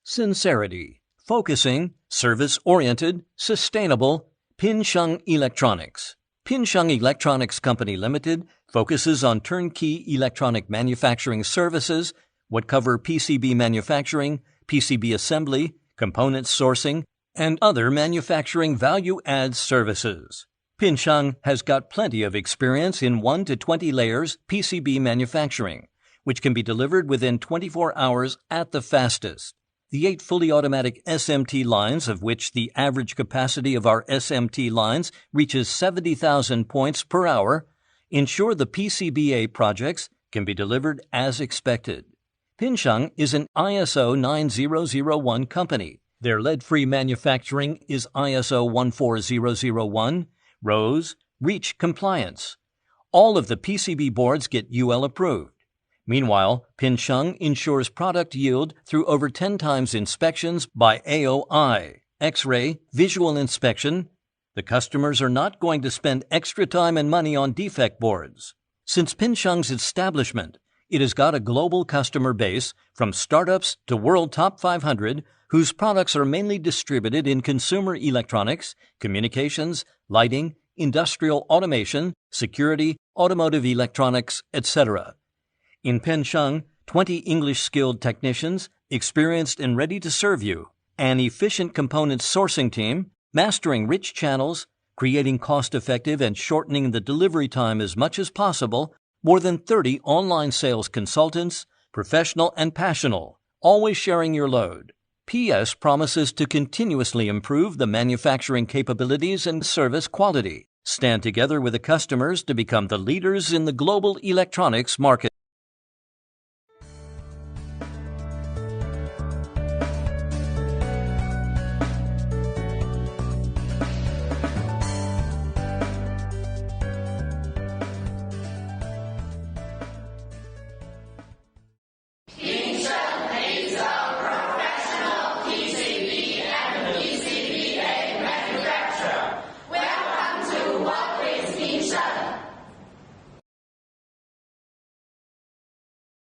Sincerity, focusing, service-oriented, sustainable, Pinsheng Electronics. Pinsheng Electronics Company Limited focuses on turnkey electronic manufacturing services, what cover PCB manufacturing, PCB assembly, component sourcing, and other manufacturing value-add services. Pinsheng has got plenty of experience in 1 to 20 layers PCB manufacturing, which can be delivered within 24 hours at the fastest. The 8 fully automatic SMT lines, of which the average capacity of our SMT lines reaches 70,000 points per hour, ensure the PCBA projects can be delivered as expected. Pinsheng is an ISO 9001 company. Their lead-free manufacturing is ISO 14001, RoHS, REACH compliance. All of the PCB boards get UL approved. Meanwhile, Pinsheng ensures product yield through over 10 times inspections by AOI, X-ray, visual inspection. The customers are not going to spend extra time and money on defect boards. Since Pinsheng's establishment, it has got a global customer base from startups to World Top 500 whose products are mainly distributed in consumer electronics, communications, lighting, industrial automation, security, automotive electronics, etc. In Pinsheng, 20 English-skilled technicians, experienced and ready to serve you, an efficient component sourcing team, mastering rich channels, creating cost-effective and shortening the delivery time as much as possible, more than 30 online sales consultants, professional and passionate, always sharing your load. PS promises to continuously improve the manufacturing capabilities and service quality. Stand together with the customers to become the leaders in the global electronics market.